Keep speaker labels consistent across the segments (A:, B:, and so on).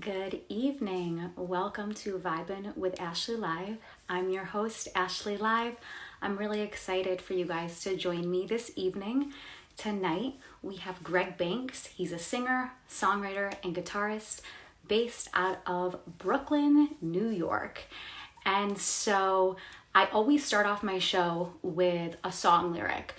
A: Good evening. Welcome to Vibin with Ashley Live. I'm your host, Ashley Live. I'm really excited for you guys to join me this evening. Tonight, we have Greg Banks. He's a singer, songwriter, and guitarist based out of Brooklyn, New York. And so I always start off my show with a song lyric.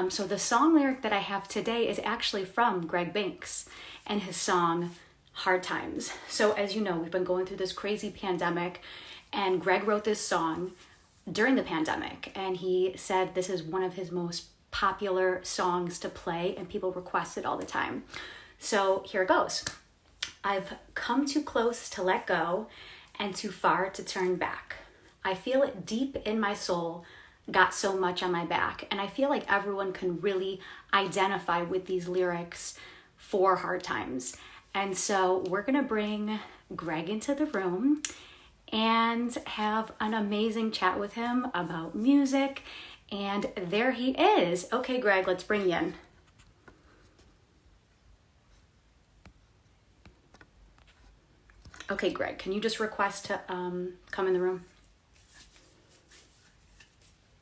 A: So the song lyric that I have today is actually from Greg Banks and his song, Hard Times. So as you know, we've been going through this crazy pandemic, and Greg wrote this song during the pandemic, and he said this is one of his most popular songs to play, and people request it all the time. So here it goes. I've come too close to let go and too far to turn back. I feel it deep in my soul, got so much on my back. And I feel like everyone can really identify with these lyrics for Hard Times. And so we're gonna bring Greg into the room and have an amazing chat with him about music. And there he is. Okay, Greg, let's bring you in. Okay, Greg, can you just request to come in the room?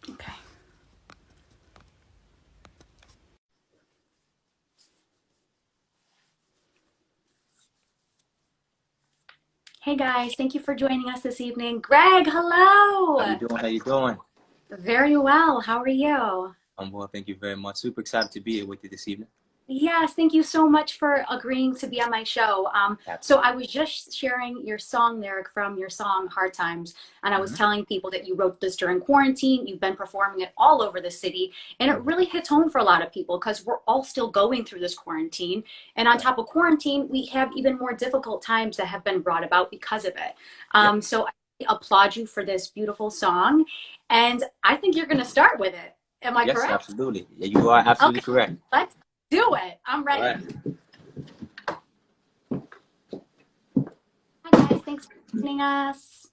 A: Okay. Hey guys, thank you for joining us this evening. Greg,
B: How you
A: hello.
B: doing? How you doing?
A: Very well. How are you?
B: I'm well, thank you very much. Super excited to be here with you this evening.
A: Yes, thank you so much for agreeing to be on my show. So I was just sharing your song lyric from your song Hard Times, and I was
B: Hmm.
A: telling people that you wrote this during quarantine. You've been performing it all over the city, and it really hits home for a lot of people because we're all still going through this quarantine. And on
B: Right.
A: top of quarantine, we have even more difficult times that have been brought about because of it.
B: Yep.
A: So I applaud you for this beautiful song, and I think you're going to start with it. Am I
B: Yes,
A: correct?
B: absolutely. Yeah, you are absolutely
A: Okay,
B: correct.
A: let's do it. I'm
B: All right.
A: ready. Hi guys, thanks for joining us.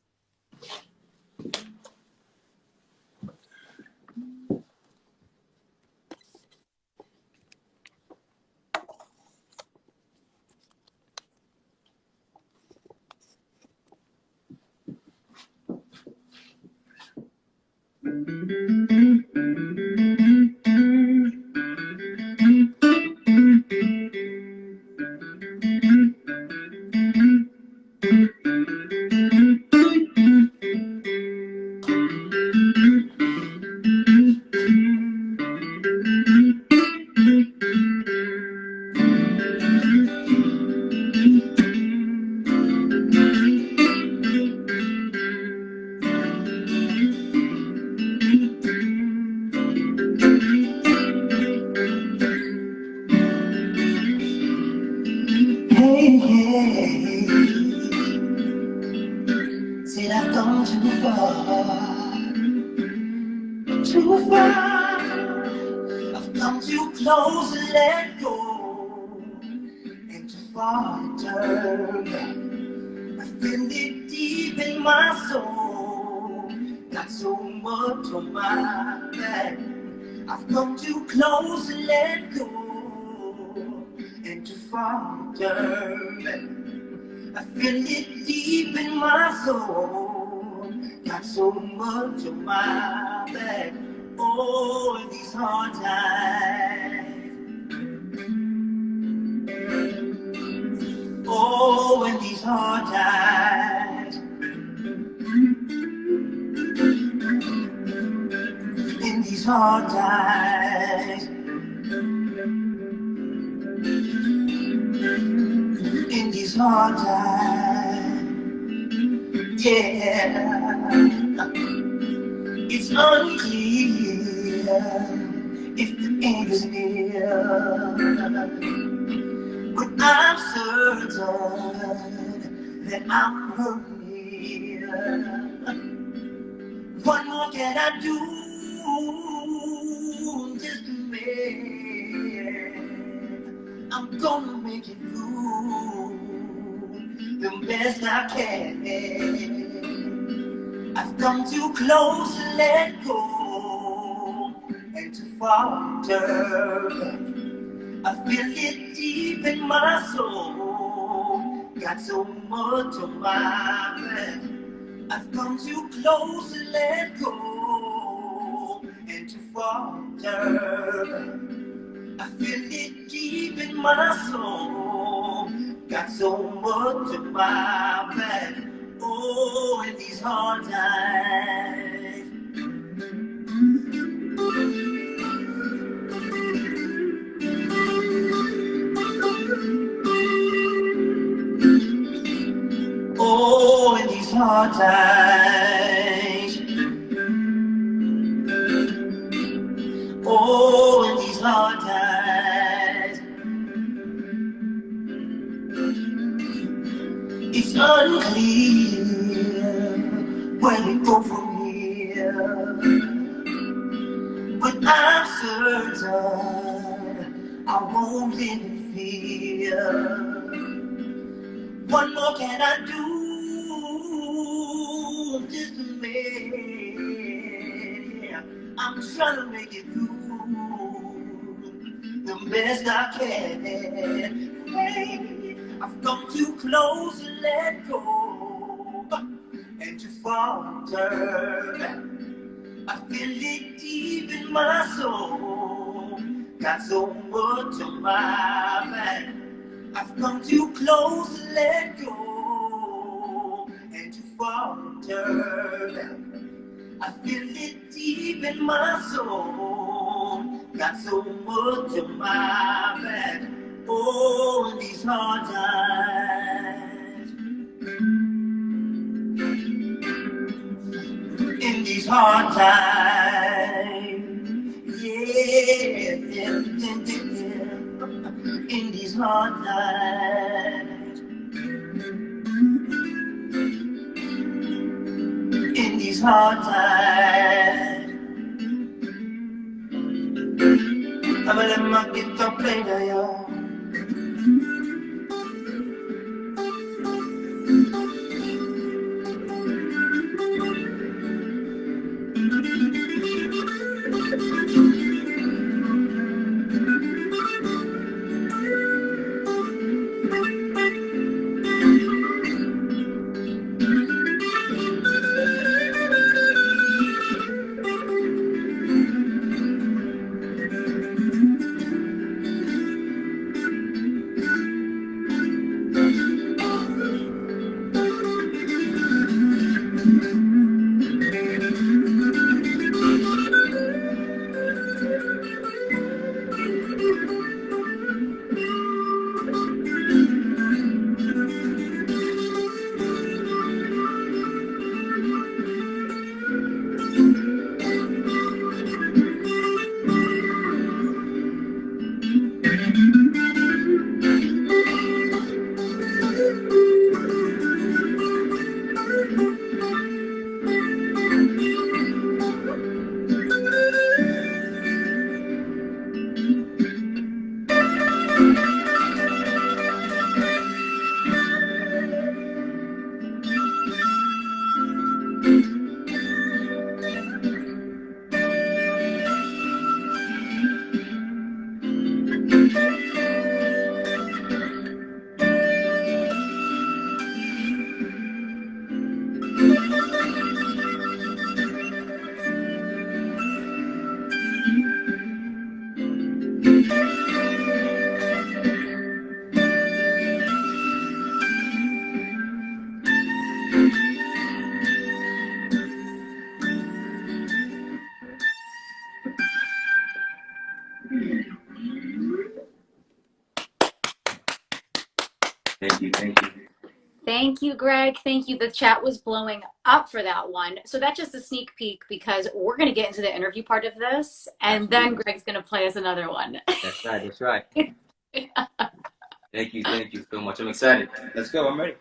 C: Hey, hey, said I've gone too far, too far. I've come too close to let go, and too far to turn. I feel it deep in my soul, got so much on my back. I've come too close to let go, and too far to turn. I feel it deep in my soul, got so much on my back. Oh, in these hard times. Oh, in these hard times. In these hard times. In these hard times. Yeah. It's unclear if the end is near. But I'm certain that I'm hurting here. What more can I do just to make? I'm gonna make it through the best I can. I've come too close to let go and too far to turn. I feel it deep in my soul, got so much on my back. I've come too close to let go and to falter. I feel it deep in my soul. Got so much on my back. Oh, in these hard times. Oh, in these hard times. Oh, in these hard times. It's unclear where we go from here, but I'm certain I won't live in fear. What more can I do? Just a man. I'm trying to make it through the best I can. Hey, I've come too close to let go and to falter. I feel it deep in my soul. Got so much on my back. I've come too close to let go and to falter. I feel it deep in my soul. Got so much on my back. Oh, in these hard times. In these hard times. Yeah, yeah, yeah, yeah. In these hard times. In these hard times. I'ma let my guitar play now, y'all.
B: Thank you, thank you.
A: Thank you, Greg. Thank you. The chat was blowing up for that one. So that's just a sneak peek because we're going to get into the interview part of this, and
B: Absolutely.
A: then Greg's going to play us another one.
B: That's right, that's right. Thank you so much. I'm excited. Let's go, I'm ready.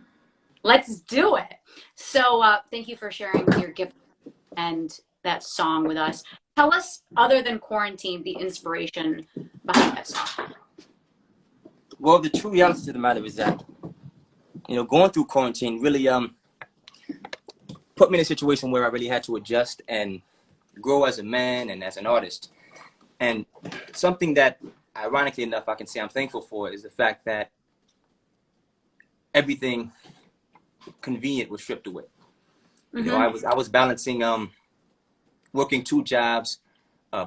A: Let's do it. So thank you for sharing your gift and that song with us. Tell us, other than quarantine, the inspiration behind that song.
B: Well, the true reality of the matter is that, going through quarantine really put me in a situation where I really had to adjust and grow as a man and as an artist. And something that, ironically enough, I can say I'm thankful for is the fact that everything convenient was stripped away. You know,
A: Mm-hmm.
B: I was balancing working 2 jobs,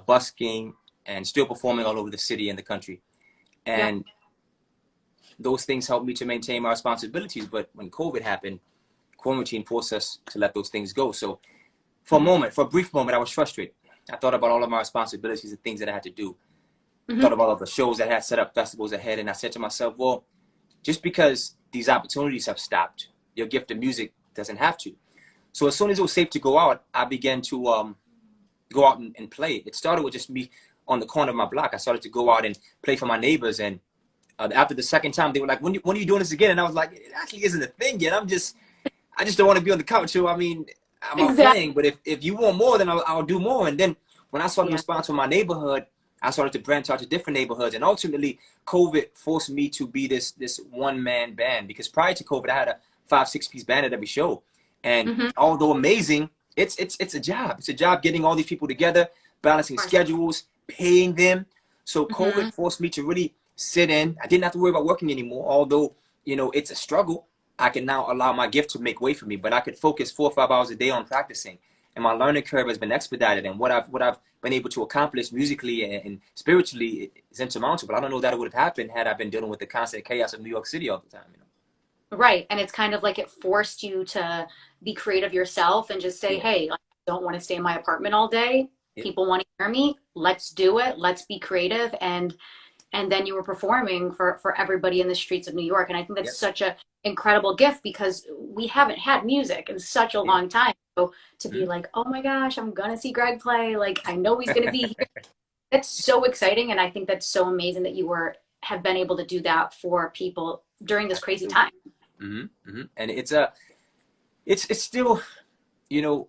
B: busking, and still performing all over the city and the country.
A: Yeah.
B: And those things helped me to maintain my responsibilities. But when COVID happened, quarantine forced us to let those things go. So for a brief moment, I was frustrated. I thought about all of my responsibilities and things that I had to do. I thought
A: Mm-hmm.
B: about all the shows that I had set up, festivals ahead, and I said to myself, well, just because these opportunities have stopped, your gift of music doesn't have to. So as soon as it was safe to go out, I began to go out and play. It started with just me on the corner of my block. I started to go out and play for my neighbors. And after the second time, they were like, when are you doing this again? And I was like, it actually isn't a thing yet. I just don't want to be on the couch. So, I mean, I'm out
A: Exactly.
B: playing. But if you want more, then I'll do more. And then when I saw the
A: Yeah.
B: response from my neighborhood, I started to branch out to different neighborhoods. And ultimately, COVID forced me to be this one-man band. Because prior to COVID, I had a 5-6 piece band at every show. And
A: Mm-hmm. Of
B: although amazing, it's a job. It's a job getting all these people together, balancing
A: course.
B: schedules, paying them. So
A: Mm-hmm.
B: COVID forced me to really sit in. I didn't have to worry about working anymore. Although, you know, it's a struggle. I can now allow my gift to make way for me, but I could focus 4 or 5 hours a day on practicing. And my learning curve has been expedited. And what I've been able to accomplish musically and spiritually is insurmountable. I don't know that it would have happened had I been dealing with the constant chaos of New York City all the time. You know?
A: Right. And it's kind of like it forced you to be creative yourself and just say,
B: Yeah.
A: hey, like, I don't want to stay in my apartment all day.
B: Yeah.
A: People want to hear me. Let's do it. Let's be creative. And then you were performing for everybody in the streets of New York. And I think that's
B: Yep.
A: such a incredible gift because we haven't had music in such a
B: Yeah.
A: long time. So to be
B: Mhm.
A: like, oh my gosh, I'm gonna see Greg play. Like I know he's gonna be here. That's so exciting. And I think that's so amazing that have been able to do that for people during this crazy
B: Absolutely.
A: time.
B: And it's still, you know,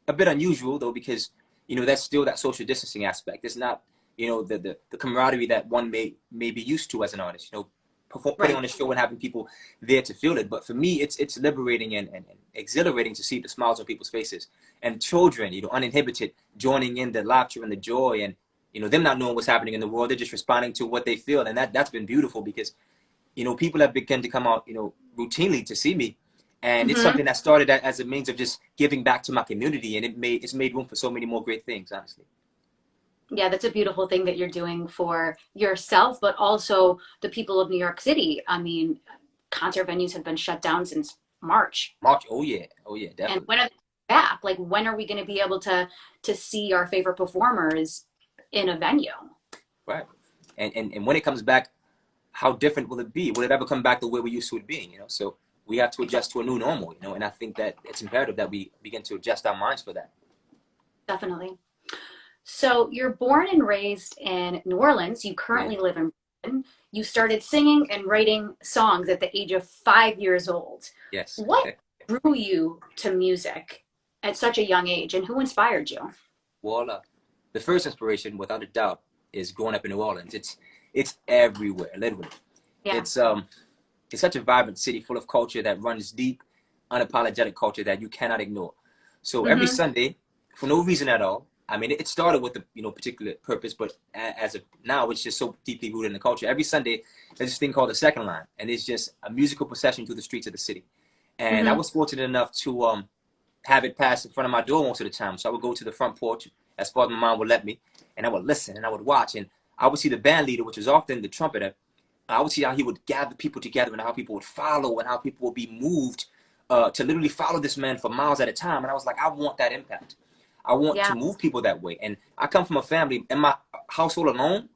B: a bit unusual though, because, you know, that's still that social distancing aspect. It's not, you know, the camaraderie that one may be used to as an artist, you know, putting
A: Right.
B: on a show and having people there to feel it. But for me, it's liberating and exhilarating to see the smiles on people's faces and children, you know, uninhibited, joining in the laughter and the joy, and, you know, them not knowing what's happening in the world. They're just responding to what they feel. And that's been beautiful because, you know, people have begun to come out, you know, routinely to see me. And it's
A: Hmm.
B: something that started as a means of just giving back to my community. And it's made room for so many more great things, honestly.
A: Yeah, that's a beautiful thing that you're doing for yourself, but also the people of New York City. I mean, concert venues have been shut down since March.
B: March, oh yeah. Oh yeah,
A: And
B: definitely.
A: when are they back? Like when are we going to be able to see our favorite performers in a venue?
B: Right. And when it comes back, how different will it be? Will it ever come back the way we used to it being, you know? So we have to
A: Exactly.
B: adjust to a new normal, you know, and I think that it's imperative that we begin to adjust our minds for that.
A: Definitely. So you're born and raised in New Orleans. You
B: Yeah.
A: currently live in Brooklyn. You started singing and writing songs at the age of 5 years old.
B: Yes.
A: What drew you to music at such a young age, and who inspired you?
B: Well, the first inspiration, without a doubt, is growing up in New Orleans. It's everywhere, literally.
A: Yeah.
B: It's it's such a vibrant city full of culture that runs deep, unapologetic culture that you cannot ignore. So every
A: Mm-hmm.
B: Sunday, for no reason at all, I mean, it started with a, you know, particular purpose, but as of now, it's just so deeply rooted in the culture. Every Sunday, there's this thing called the second line, and it's just a musical procession through the streets of the city. And I
A: Mm-hmm.
B: was fortunate enough to have it pass in front of my door most of the time. So I would go to the front porch as far as my mom would let me, and I would listen and I would watch, and I would see the band leader, which was often the trumpeter. I would see how he would gather people together and how people would follow and how people would be moved to literally follow this man for miles at a time. And I was like, I want that impact. I want
A: Yeah.
B: to move people that way. And I come from a family, and my household alone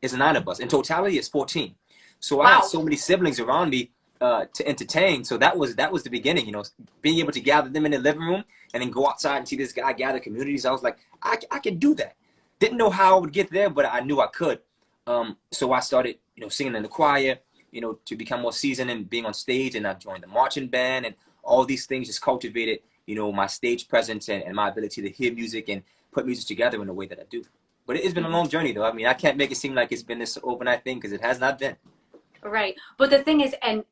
B: is 9 of us. In totality, it's 14. So I had
A: Wow.
B: so many siblings around me to entertain. So that was the beginning, you know, being able to gather them in the living room and then go outside and see this guy gather communities. I was like, I could do that. Didn't know how I would get there, but I knew I could. So I started, you know, singing in the choir, you know, to become more seasoned and being on stage. And I joined the marching band, and all these things just cultivated, you know, my stage presence and my ability to hear music and put music together in the way that I do. But it's been a long journey, though. I mean, I can't make it seem like it's been this overnight thing because it has not been.
A: Right. But the thing is, and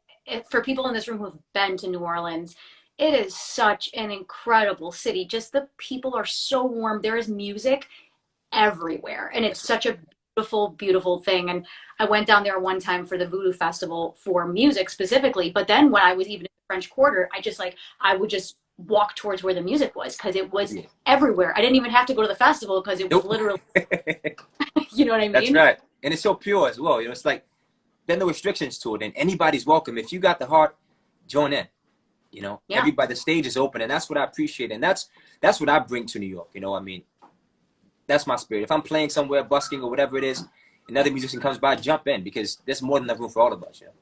A: for people in this room who've been to New Orleans, it is such an incredible city. Just the people are so warm. There is music everywhere, and it's
B: That's right.
A: such a beautiful, beautiful thing. And I went down there one time for the Voodoo Festival for music specifically. But then when I was even in the French Quarter, I would just walk towards where the music was because it was
B: Yeah.
A: everywhere. I didn't even have to go to the festival because it was
B: Nope.
A: literally, you know what I mean?
B: That's right. And it's so pure as well. You know, it's like there's no restrictions to it, and anybody's welcome. If you got the heart, join in. You know,
A: Yeah.
B: everybody, the stage is open, and that's what I appreciate, and that's what I bring to New York. You know, I mean, that's my spirit. If I'm playing somewhere, busking or whatever it is, another musician comes by, jump in, because there's more than enough room for all of us. You know?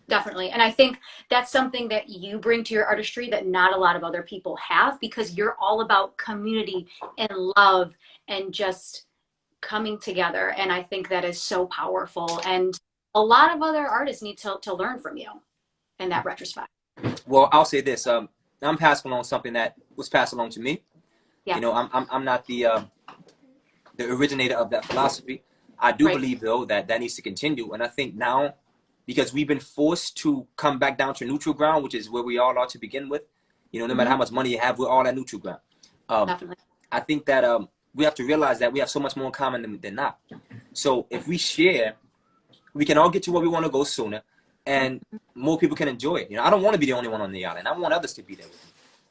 A: Definitely. And I think that's something that you bring to your artistry that not a lot of other people have, because you're all about community and love and just coming together. And I think that is so powerful. And a lot of other artists need to learn from you in that retrospect.
B: Well, I'll say this: I'm passing along something that was passed along to me.
A: Yeah.
B: You know, I'm not the originator of that philosophy. I do believe, though, that needs to continue. And I think now, because we've been forced to come back down to neutral ground, which is where we all are to begin with. You know, no matter how much money you have, we're all at neutral ground.
A: Definitely.
B: I think that we have to realize that we have so much more in common than not. So if we share, we can all get to where we want to go sooner, and more people can enjoy it. You know, I don't want to be the only one on the island. I want others to be there with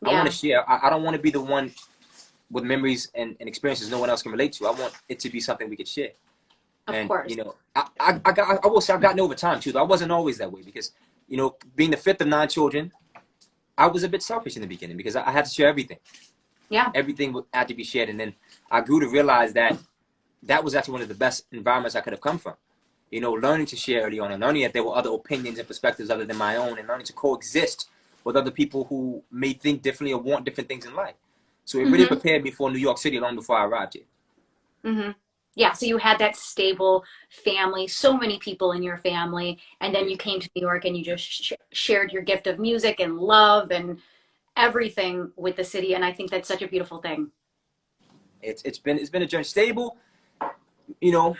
B: me. I want to share. I don't want to be the one with memories and experiences no one else can relate to. I want it to be something we could share.
A: Of course.
B: You know, I will say I've gotten over time too. Though I wasn't always that way, because, you know, being the fifth of 9 children, I was a bit selfish in the beginning because I had to share everything.
A: Yeah.
B: Everything had to be shared, and then I grew to realize that that was actually one of the best environments I could have come from. You know, learning to share early on, and learning that there were other opinions and perspectives other than my own, and learning to coexist with other people who may think differently or want different things in life. So it really prepared me for New York City long before I arrived here.
A: Yeah, so you had that stable family, so many people in your family, and then you came to New York and you just shared your gift of music and love and everything with the city, and I think that's such a beautiful thing.
B: It's been a journey. Stable, you know,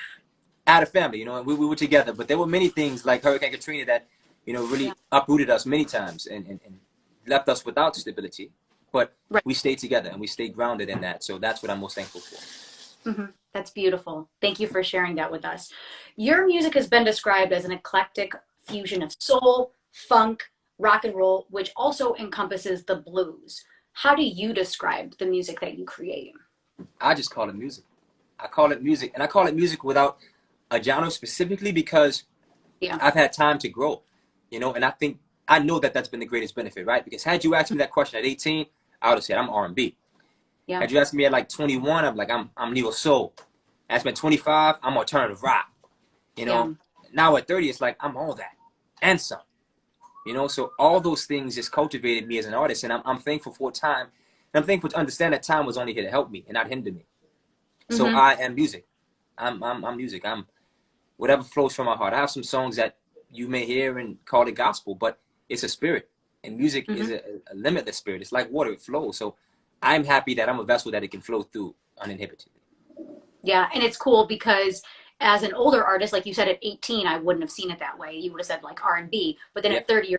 B: out of family, you know, we were together, but there were many things like Hurricane Katrina that, you know, really uprooted us many times and left us without stability. But we stayed together and we stayed grounded in that. So that's what I'm most thankful for.
A: That's beautiful. Thank you for sharing that with us. Your music has been described as an eclectic fusion of soul, funk, rock and roll, which also encompasses the blues. How do you describe the music that you create?
B: I just call it music. I call it music, and I call it music without a genre specifically because I've had time to grow, you know, and I know that that's been the greatest benefit, right? Because had you asked me that question at 18, I would have said I'm R&B. Yeah. Had you asked me at like 21, I'm like I'm neo soul. Asked me at 25, I'm alternative rock. You know, now at 30, it's like I'm all that and some. You know, so all those things just cultivated me as an artist, and I'm thankful for time. And I'm thankful to understand that time was only here to help me and not hinder me. So I am music. I'm music. I'm whatever flows from my heart. I have some songs that you may hear and call it gospel, but it's a spirit, and music is a limitless spirit. It's like water; it flows. So I'm happy that I'm a vessel that it can flow through uninhibited.
A: Yeah, and it's cool because as an older artist, like you said, at 18, I wouldn't have seen it that way. You would have said like R&B, but then at 30,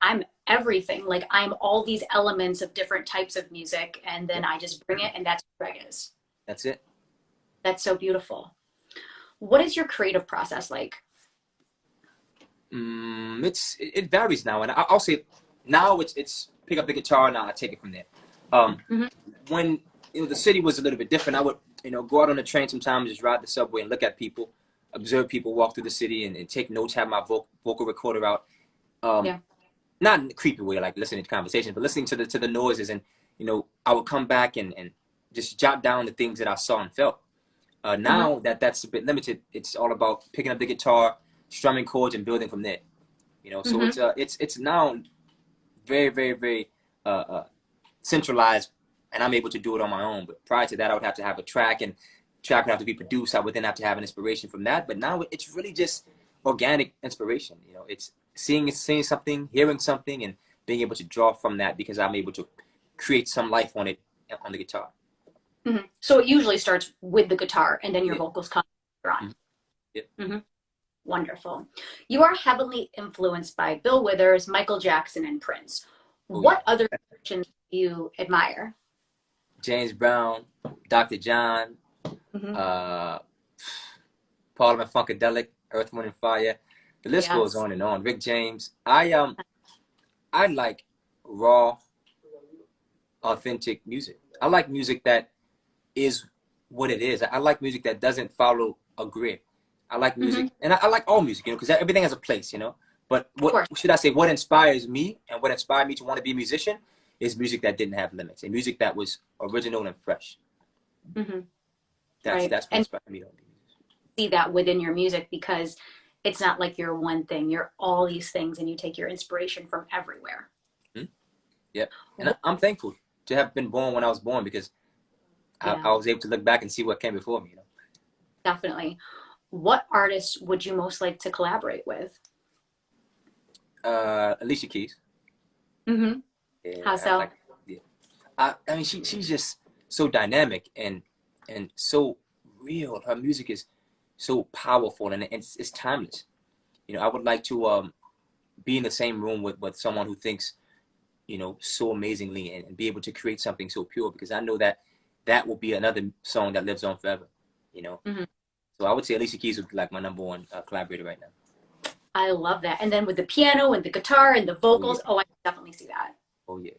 A: I'm everything. Like I'm all these elements of different types of music, and then I just bring it, and that's what Greg is.
B: That's it.
A: That's so beautiful. What is your creative process like?
B: It varies now, and I'll say now it's pick up the guitar and I take it from there. When the city was a little bit different, I would go out on the train sometimes, just ride the subway and look at people, observe people walk through the city, and take notes, have my vocal recorder out. Not in a creepy way, like listening to conversations, but listening to the noises, and I would come back and just jot down the things that I saw and felt. Now that's a bit limited, it's all about picking up the guitar, strumming chords, and building from there. So it's now very, very, very centralized, and I'm able to do it on my own. But prior to that, I would have to have a track, and track would have to be produced. I would then have to have an inspiration from that. But now it's really just organic inspiration. It's seeing something, hearing something, and being able to draw from that because I'm able to create some life on it on the guitar.
A: So it usually starts with the guitar, and then your vocals come later on. Wonderful. You are heavily influenced by Bill Withers, Michael Jackson, and Prince. What other musicians do you admire?
B: James Brown, Dr. John, Parliament Funkadelic, Earth, Wind and Fire. The list goes
A: Yes.
B: on and on. Rick James. I like raw, authentic music. I like music that is what it is. I like music that doesn't follow a grid. I like music, and I like all music, you know, because everything has a place, you know. But what should I say? What inspires me and what inspired me to want to be a musician is music that didn't have limits, and music that was original and fresh. That's what inspired me to be a musician.
A: See that within your music, because it's not like you're one thing. You're all these things, and you take your inspiration from everywhere.
B: Yep, and I'm thankful to have been born when I was born, because I was able to look back and see what came before me. You know?
A: Definitely. What artist would you most like to collaborate with?
B: Alicia Keys.
A: Yeah, how so?
B: I mean, she's just so dynamic and so real. Her music is so powerful, and it's timeless. You know, I would like to be in the same room with someone who thinks, you know, so amazingly, and be able to create something so pure, because I know that will be another song that lives on forever, you know. So I would say Alicia Keys would be like my number one collaborator right now.
A: I love that. And then with the piano and the guitar and the vocals, I can definitely see that.
B: Oh yeah.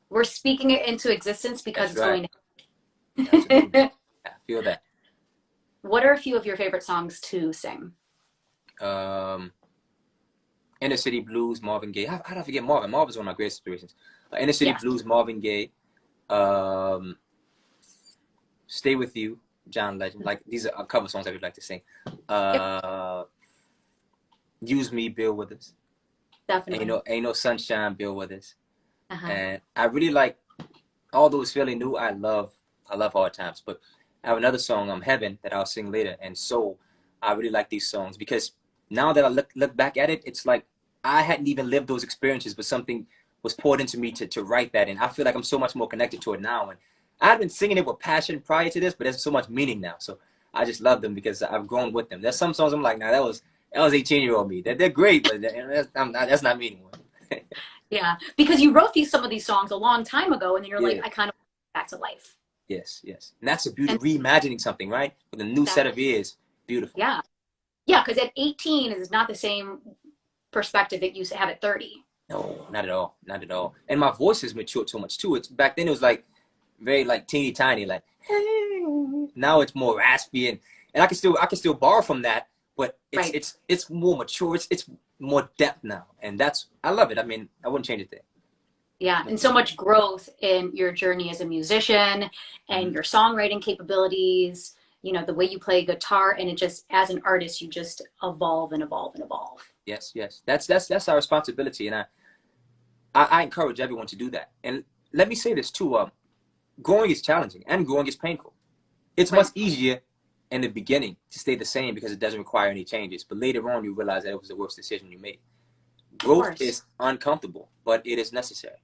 A: We're speaking it into existence because
B: That's
A: it's
B: right.
A: going to.
B: I feel that.
A: What are a few of your favorite songs to sing?
B: Inner City Blues, Marvin Gaye. How did I forget Marvin? Marvin's one of my greatest inspirations. Inner City Blues, Marvin Gaye. Stay With You, John Legend. Like, these are cover songs I would like to sing. Use Me, Bill Withers.
A: Definitely.
B: Ain't no Sunshine, Bill Withers. And I really like, although it's fairly new, I love Hard Times. But I have another song, Heaven, that I'll sing later. And Soul. I really like these songs because now that I look back at it, it's like I hadn't even lived those experiences, but something was poured into me to write that. And I feel like I'm so much more connected to it now. And I've been singing it with passion prior to this, but there's so much meaning now. So I just love them because I've grown with them. There's some songs I'm like, nah, that was 18-year-old me. They're great, but that's not me anymore.
A: Yeah, because you wrote some of these songs a long time ago, and then you're like, I kind of went back to life.
B: Yes. And that's the beauty of reimagining something, right? With a new set of ears. Beautiful.
A: Yeah, because at 18 is not the same perspective that you have at 30.
B: No, not at all. And my voice has matured so much too. It's back then it was like very like teeny tiny, like hey. Now it's more raspy, and I can still borrow from that, but it's more mature. It's more depth now, and I love it. I mean, I wouldn't change a thing.
A: Yeah, and so much growth in your journey as a musician and your songwriting capabilities. You know, the way you play guitar, and it just, as an artist, you just evolve and evolve and evolve.
B: Yes. That's our responsibility, and I encourage everyone to do that. And let me say this too: growing is challenging, and growing is painful. It's much easier in the beginning to stay the same because it doesn't require any changes. But later on, you realize that it was the worst decision you made. Growth is uncomfortable, but it is necessary.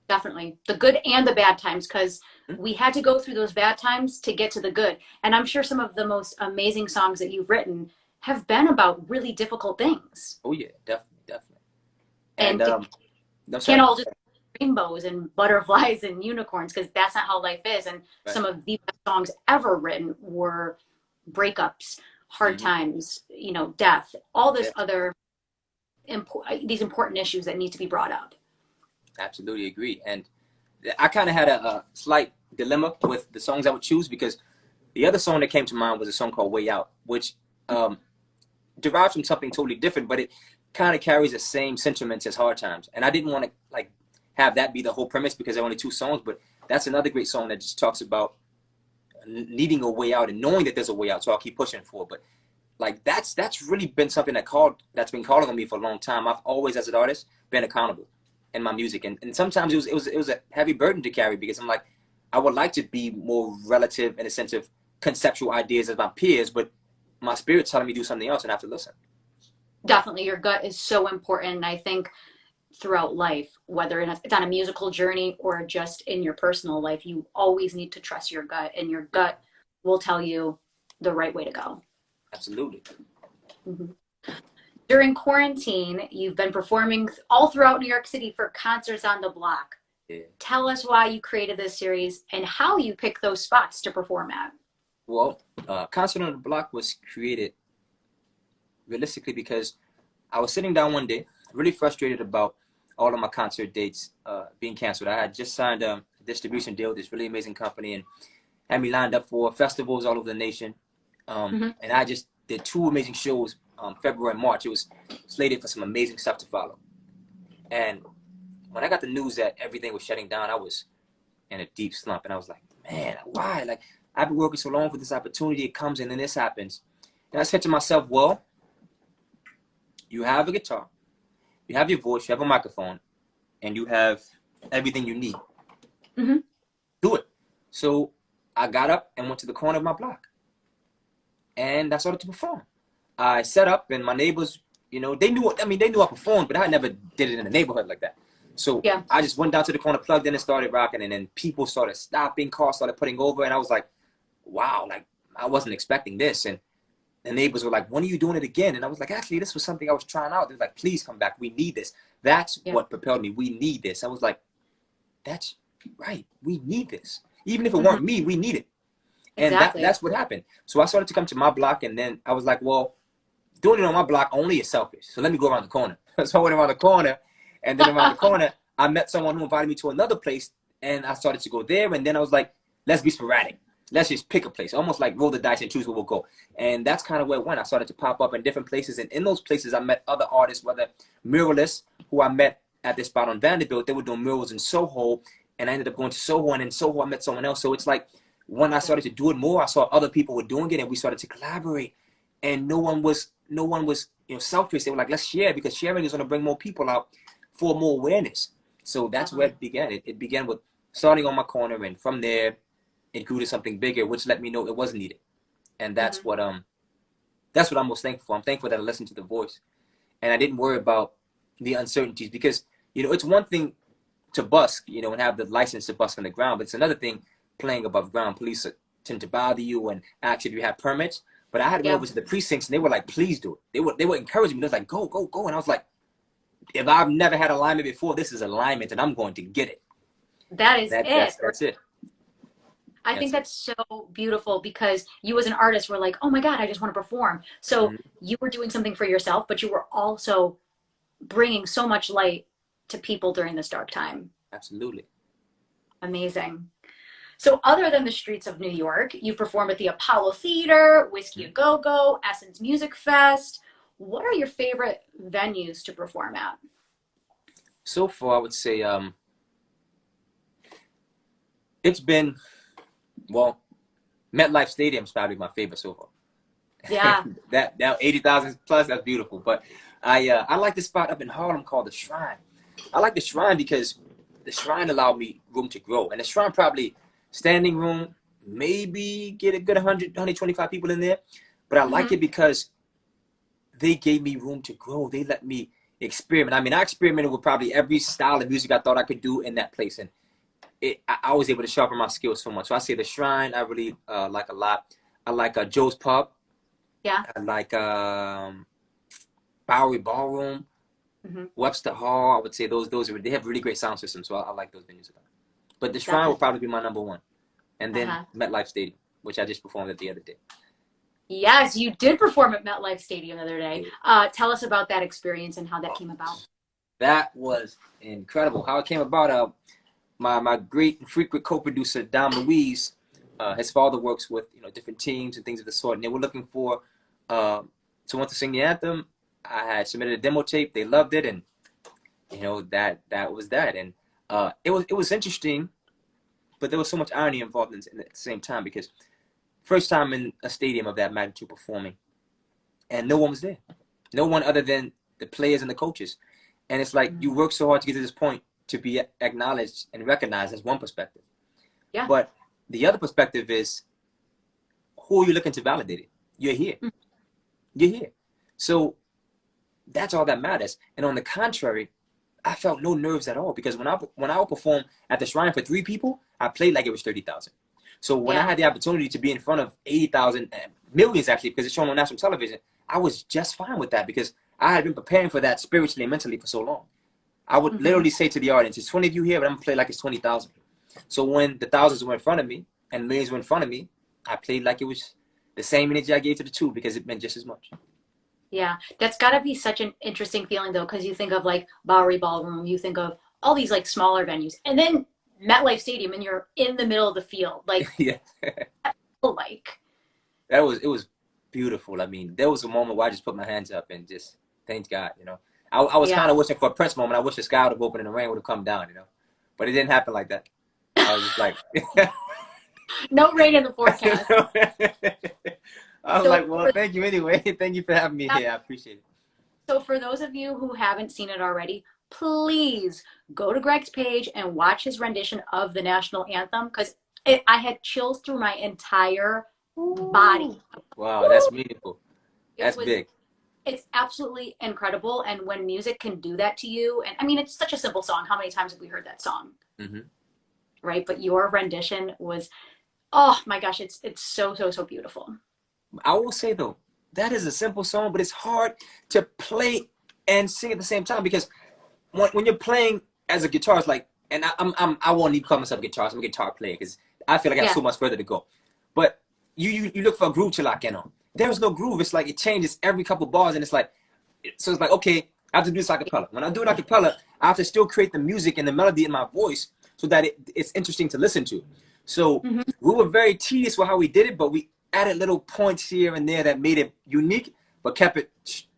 A: Definitely. The good and the bad times, because we had to go through those bad times to get to the good. And I'm sure some of the most amazing songs that you've written have been about really difficult things.
B: Oh, yeah, definitely.
A: And can't all just rainbows and butterflies and unicorns, because that's not how life is. And some of the best songs ever written were breakups, hard times, you know, death, all this other these important issues that need to be brought up.
B: Absolutely agree. And I kind of had a slight dilemma with the songs I would choose, because the other song that came to mind was a song called Way Out, which derives from something totally different, but it kind of carries the same sentiments as Hard Times. And I didn't want to like have that be the whole premise because there are only two songs, but that's another great song that just talks about needing a way out and knowing that there's a way out. So I'll keep pushing for it. But like that's really been something that's been calling on me for a long time. I've always, as an artist, been accountable in my music, and sometimes it was a heavy burden to carry, because I'm like, I would like to be more relative in a sense of conceptual ideas as my peers, but my spirit's telling me to do something else, and I have to listen.
A: Definitely, your gut is so important. And I think throughout life, whether it's on a musical journey or just in your personal life, you always need to trust your gut, and your gut will tell you the right way to go.
B: Absolutely.
A: During quarantine, you've been performing all throughout New York City for Concerts on the Block.
B: Yeah.
A: Tell us why you created this series and how you pick those spots to perform at.
B: Well, Concert on the Block was created realistically because I was sitting down one day, really frustrated about all of my concert dates being canceled. I had just signed a distribution deal with this really amazing company and had me lined up for festivals all over the nation. And I just did 2 amazing shows February and March. It was slated for some amazing stuff to follow. And when I got the news that everything was shutting down, I was in a deep slump. And I was like, man, why? Like, I've been working so long for this opportunity. It comes and then this happens. And I said to myself, well, you have a guitar, you have your voice, you have a microphone, and you have everything you need. Do it. So I got up and went to the corner of my block. And I started to perform. I set up, and my neighbors, you know, they knew I performed, but I never did it in the neighborhood like that. So I just went down to the corner, plugged in, and started rocking. And then people started stopping, cars started putting over. And I was like, wow, like, I wasn't expecting this. And the neighbors were like, when are you doing it again? And I was like, actually, this was something I was trying out. They're like, please come back. We need this. That's what propelled me. We need this. I was like, that's right. We need this. Even if it weren't me, we need it. And that's what happened. So I started to come to my block, and then I was like, well, doing it on my block only is selfish. So let me go around the corner. So I went around the corner, and then around the corner, I met someone who invited me to another place, and I started to go there. And then I was like, let's be sporadic. Let's just pick a place, almost like roll the dice and choose where we'll go. And that's kind of where it went. I started to pop up in different places. And in those places, I met other artists, whether muralists who I met at this spot on Vanderbilt. They were doing murals in Soho. And I ended up going to Soho. And in Soho, I met someone else. So it's like when I started to do it more, I saw other people were doing it. And we started to collaborate. And no one was selfish. They were like, let's share, because sharing is going to bring more people out for more awareness. So that's where it began. It began with starting on my corner. And from there, it grew to something bigger, which let me know it was needed. And that's what I'm most thankful for. I'm thankful that I listened to the voice and I didn't worry about the uncertainties, because, you know, it's one thing to busk, you know, and have the license to busk on the ground, but it's another thing playing above ground. Police tend to bother you and ask if you have permits. But I had to go over to the precincts, and they were like, please do it. They were encouraging me. They was like, go, go, go. And I was like, if I've never had alignment before, this is alignment, and I'm going to get it.
A: That's it. I think
B: it.
A: that's so beautiful, because you as an artist were like, oh my God, I just want to perform. So you were doing something for yourself, but you were also bringing so much light to people during this dark time.
B: Absolutely.
A: Amazing. So other than the streets of New York, you perform at the Apollo Theater, Whiskey A Go Go, Essence Music Fest. What are your favorite venues to perform at?
B: So far, I would say it's been, well, MetLife Stadium is probably my favorite so far.
A: Yeah.
B: that 80,000 plus, that's beautiful. But I like this spot up in Harlem called the Shrine. I like the Shrine because the Shrine allowed me room to grow. And the Shrine probably standing room, maybe get a good 100, 125 people in there. But I like it because they gave me room to grow. They let me experiment. I mean, I experimented with probably every style of music I thought I could do in that place. And I was able to sharpen my skills so much. So I say the Shrine, I really like a lot. I like Joe's Pub.
A: Yeah.
B: I like Bowery Ballroom, Webster Hall. I would say those are, they have really great sound systems. So I like those venues a lot. But the Shrine will probably be my number one. And then MetLife Stadium, which I just performed at the other day.
A: Yes, you did perform at MetLife Stadium the other day. Tell us about that experience and how that came about.
B: That was incredible. How it came about, my great and frequent co-producer, Dom Louise, his father works with, you know, different teams and things of the sort. And they were looking for someone to sing the anthem. I had submitted a demo tape. They loved it. And, you know, that was that. And it was interesting, but there was so much irony involved in it at the same time, because first time in a stadium of that magnitude performing, and no one was there. No one other than the players and the coaches. And it's like, you work so hard to get to this point to be acknowledged and recognized. As one perspective. Yeah. But the other perspective is, who are you looking to validate it? You're here. You're here. So that's all that matters. And on the contrary, I felt no nerves at all, because when I would perform at the Shrine for 3 people, I played like it was 30,000. So when I had the opportunity to be in front of 80,000, millions actually, because it's shown on national television, I was just fine with that, because I had been preparing for that spiritually and mentally for so long. I would literally say to the audience, it's 20 of you here, but I'm going to play like it's 20,000. So when the thousands were in front of me and millions were in front of me, I played like it was the same energy I gave to the two because it meant just as much.
A: Yeah, that's got to be such an interesting feeling though, because you think of like Bowery Ballroom, you think of all these like smaller venues, and then MetLife Stadium, and you're in the middle of the field. Like,
B: Yeah.
A: like
B: It was beautiful. I mean, there was a moment where I just put my hands up and just thanked God, you know. I was kind of wishing for a Prince moment. I wish the sky would have opened and the rain would have come down, you know. But it didn't happen like that. I was just like,
A: no rain in the forecast.
B: I was like, well, thank you anyway. Thank you for having me here. I appreciate it.
A: So for those of you who haven't seen it already, please go to Greg's page and watch his rendition of the national anthem, because I had chills through my entire body.
B: Wow, that's meaningful. That's big.
A: It's absolutely incredible. And when music can do that to you, and I mean, it's such a simple song. How many times have we heard that song?
B: Mm-hmm.
A: Right? But your rendition was, oh my gosh, it's so, so, so beautiful.
B: I will say though, that is a simple song, but it's hard to play and sing at the same time, because when you're playing as a guitarist, like, and I won't even call myself a guitarist, I'm a guitar player, because I feel like I have so much further to go. But you look for a groove to lock in on. There's no groove. It's like it changes every couple bars, and it's like, so it's like, okay, I have to do this a cappella. When I do it a cappella, I have to still create the music and the melody in my voice so that it's interesting to listen to. So we were very tedious with how we did it, but we added little points here and there that made it unique, but kept it,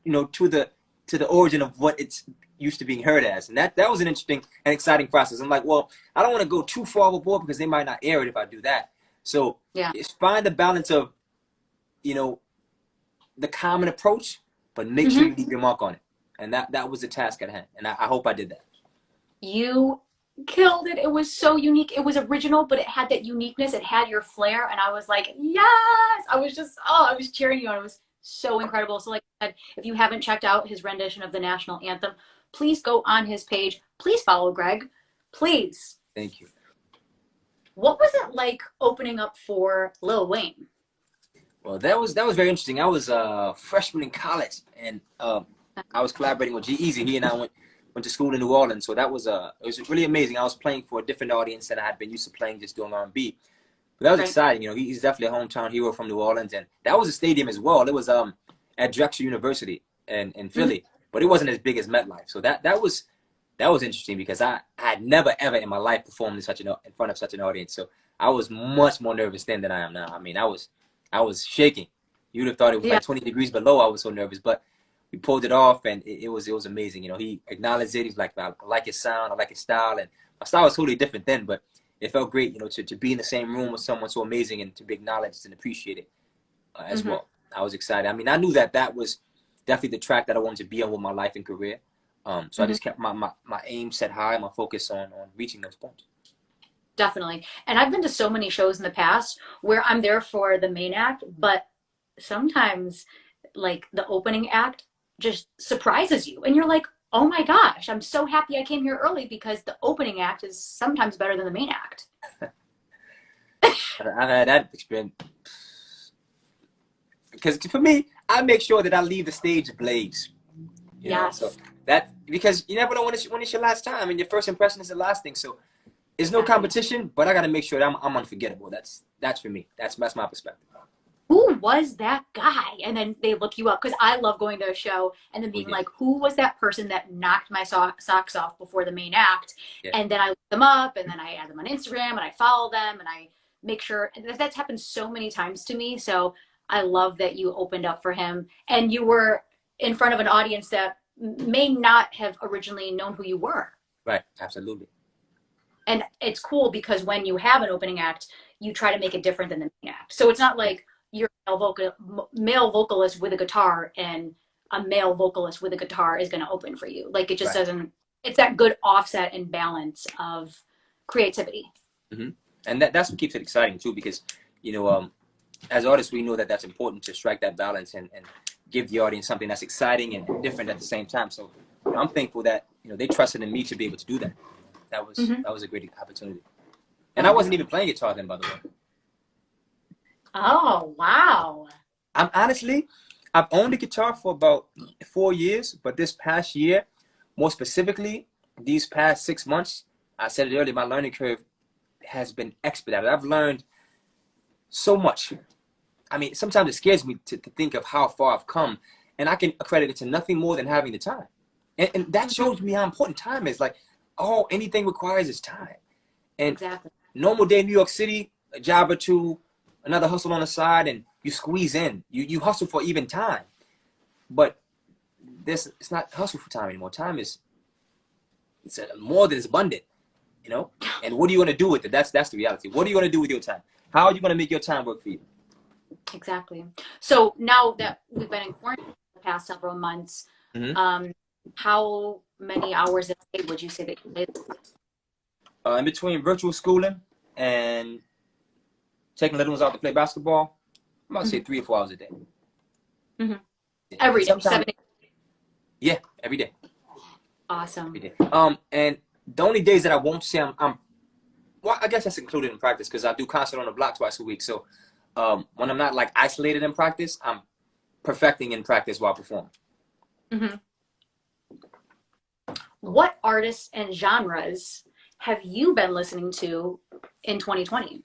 B: you know, to the origin of what it's used to being heard as. And that was an interesting and exciting process. I'm like, well, I don't want to go too far overboard because they might not air it if I do that. So it's find the balance of, you know, the common approach, but make sure you leave your mark on it. And that was the task at hand. And I hope I did that.
A: You killed it. It was so unique. It was original, but it had that uniqueness. It had your flair. And I was like, yes! I was cheering you on. It was so incredible. So like I said, if you haven't checked out his rendition of the national anthem, please go on his page. Please follow Greg. Please.
B: Thank you.
A: What was it like opening up for Lil Wayne?
B: Well, that was very interesting. I was a freshman in college, and I was collaborating with G-Eazy. He and I went to school in New Orleans, so it was really amazing. I was playing for a different audience than I had been used to playing, just doing R&B. But that was exciting. You know, he's definitely a hometown hero from New Orleans, and that was a stadium as well. It was at Drexel University in Philly, but it wasn't as big as MetLife. So that was interesting because I had never ever in my life performed in front of such an audience. So I was much more nervous then than I am now. I mean, I was shaking. You'd have thought it was like 20 degrees below. I was so nervous, but we pulled it off, and it was amazing. You know, he acknowledged it. He's like, I like his sound, I like his style, and my style was totally different then, but it felt great, you know, to be in the same room with someone so amazing and to be acknowledged and appreciated as well. I was excited. I mean, I knew that was definitely the track that I wanted to be on with my life and career. So I just kept my aim set high, my focus on reaching those points.
A: Definitely. And I've been to so many shows in the past where I'm there for the main act, but sometimes like the opening act just surprises you. And you're like, oh my gosh, I'm so happy I came here early because the opening act is sometimes better than the main act.
B: I've had that experience. Because for me, I make sure that I leave the stage ablaze. You know? So because you never know when it's your last time, and your first impression is the last thing. So there's no competition, but I got to make sure that I'm unforgettable. That's for me. That's my perspective.
A: Who was that guy? And then they look you up, because I love going to a show and then being like, who was that person that knocked my socks off before the main act? And then I look them up, and then I add them on Instagram, and I follow them, and I make sure. And that's happened so many times to me. So I love that you opened up for him, and you were in front of an audience that may not have originally known who you were. Right,
B: absolutely.
A: And it's cool because when you have an opening act, you try to make it different than the main act. So it's not like you're a male vocalist with a guitar and a male vocalist with a guitar is going to open for you. Like it just doesn't, it's that good offset and balance of creativity.
B: And that's what keeps it exciting too, because, you know, as artists, we know that that's important to strike that balance and give the audience something that's exciting and different at the same time. So you know, I'm thankful that, you know, they trusted in me to be able to do that. That was a great opportunity. And I wasn't even playing guitar then, by the way.
A: Oh, wow.
B: I've owned a guitar for about 4 years, but this past year, more specifically, these past 6 months, I said it earlier, my learning curve has been expedited. I've learned so much. I mean, sometimes it scares me to think of how far I've come, and I can accredit it to nothing more than having the time. And that shows me how important time is. Like, anything requires is time. And
A: Exactly.
B: normal day in New York City, a job or two, another hustle on the side, and you squeeze in. You hustle for even time. But it's not hustle for time anymore. Time is more than it's abundant, you know? And what are you going to do with it? That's the reality. What are you going to do with your time? How are you going to make your time work for you?
A: Exactly. So now that we've been in quarantine for the past several months, how many hours a day would you say that you play?
B: In between virtual schooling and taking little ones out to play basketball, I'm about to say 3 or 4 hours a day.
A: Every day, 7 days.
B: Yeah, every day.
A: Awesome.
B: Every day. And the only days that I won't say well, I guess that's included in practice because I do concert on the block twice a week. So when I'm not like isolated in practice, I'm perfecting in practice while performing.
A: What artists and genres have you been listening to in 2020?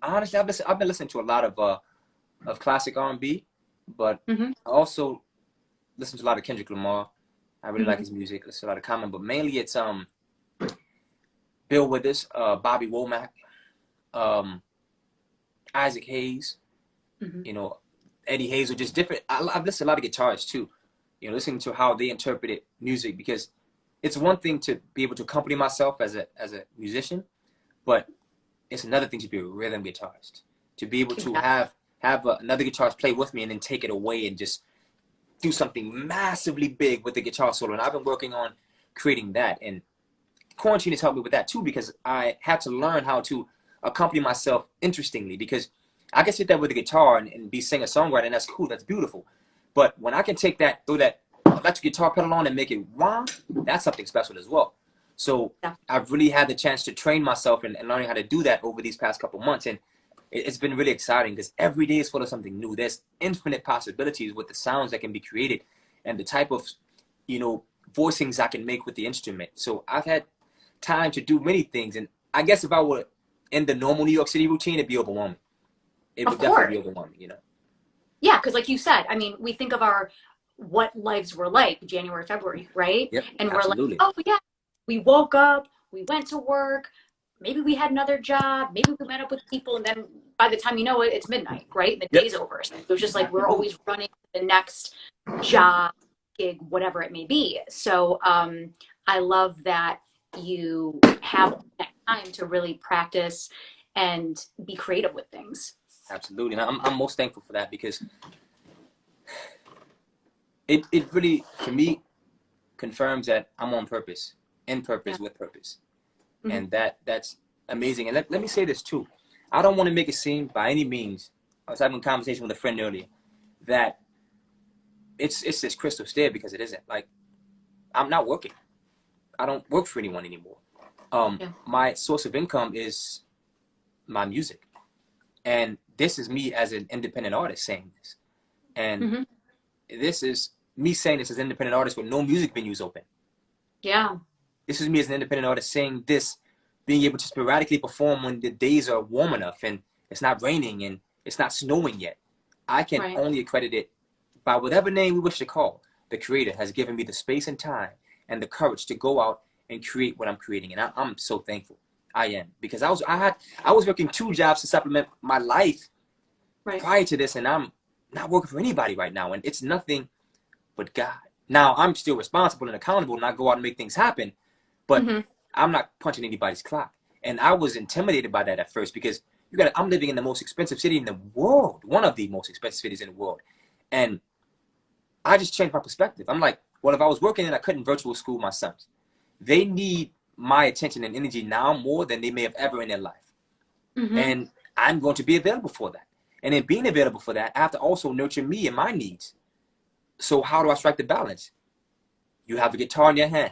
B: Honestly, I've been listening to a lot of classic R&B, but I also listen to a lot of Kendrick Lamar. I really like his music. Listen to a lot of Common, but mainly it's Bill Withers, Bobby Womack, Isaac Hayes, you know, Eddie Hazel, just different. I've listened to a lot of guitarists too, you know, listening to how they interpreted music, because it's one thing to be able to accompany myself as a musician, but it's another thing to be a rhythm guitarist, to be able to have another guitarist play with me and then take it away and just do something massively big with the guitar solo. And I've been working on creating that, and quarantine has helped me with that too, because I had to learn how to accompany myself interestingly, because I can sit there with a guitar and be singer-songwriter, and that's cool, that's beautiful. But when I can take that, throw that electric guitar pedal on and make it wow, that's something special as well. So I've really had the chance to train myself and learning how to do that over these past couple months. And it's been really exciting because every day is full of something new. There's infinite possibilities with the sounds that can be created and the type of, you know, voicings I can make with the instrument. So I've had time to do many things. And I guess if I were in the normal New York City routine, it'd be overwhelming. It would definitely be overwhelming, you know?
A: Yeah, because like you said, I mean, we think of what lives were like January, February, right?
B: Yep,
A: and
B: absolutely.
A: We're like, oh yeah, we woke up, we went to work, maybe we had another job, maybe we met up with people, and then by the time you know it, it's midnight, right? And the day's over. So it was just like we're always running to the next job, gig, whatever it may be. So I love that you have that time to really practice and be creative with things.
B: Absolutely. And I'm most thankful for that, because it really, for me, confirms that I'm on purpose, in purpose, with purpose. And that's amazing. And let me say this too. I don't want to make it seem by any means, I was having a conversation with a friend earlier, that it's this crystal clear, because it isn't. Like, I'm not working. I don't work for anyone anymore. My source of income is my music. And this is me as an independent artist saying this. And this is me saying this as an independent artist with no music venues open.
A: Yeah.
B: This is me as an independent artist saying this, being able to sporadically perform when the days are warm enough and it's not raining and it's not snowing yet. I can only accredit it by whatever name we wish to call. The Creator has given me the space and time and the courage to go out and create what I'm creating. And I'm so thankful. I am, because I was working 2 jobs to supplement my life prior to this, and I'm not working for anybody right now, and it's nothing but God. Now I'm still responsible and accountable, and I go out and make things happen, but I'm not punching anybody's clock. And I was intimidated by that at first, because I'm living in the most expensive city in the world, one of the most expensive cities in the world, and I just changed my perspective. I'm like, well, if I was working and I couldn't virtual school my sons, they need my attention and energy now more than they may have ever in their life. And I'm going to be available for that. And in being available for that, I have to also nurture me and my needs. So how do I strike the balance? You have a guitar in your hand.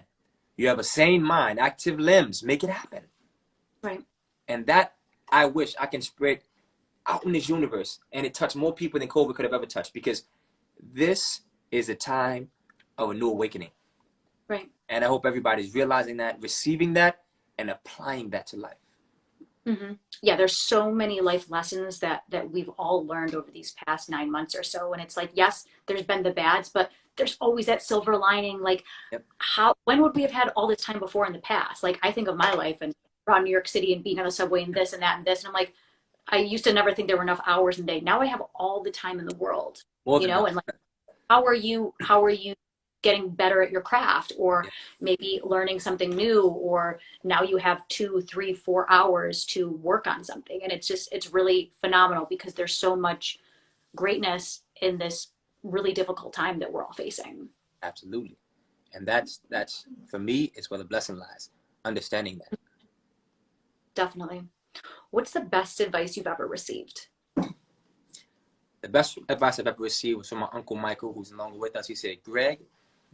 B: You have a sane mind, active limbs. Make it happen.
A: Right.
B: And that, I wish I can spread out in this universe, and it touched more people than COVID could have ever touched, because this is a time of a new awakening.
A: Right.
B: And I hope everybody's realizing that, receiving that, and applying that to life.
A: Hmm. Yeah, there's so many life lessons that we've all learned over these past 9 months or so. And it's like, yes, there's been the bads, but there's always that silver lining. Like,
B: Yep.
A: when would we have had all this time before in the past? Like, I think of my life and around New York City and being on the subway and this and that and this. And I'm like, I used to never think there were enough hours in the day. Now I have all the time in the world,
B: More
A: you
B: than
A: know,
B: enough.
A: and like, how are you getting better at your craft, or
B: Yeah,
A: maybe learning something new, or now you have 2, 3, 4 hours to work on something. And it's really phenomenal because there's so much greatness in this really difficult time that we're all facing.
B: absolutely. And that's for me is where the blessing lies. Understanding that.
A: Definitely. What's the best advice you've ever received?
B: The best advice I've ever received was from my uncle Michael, who's no longer with us. He said, "Greg,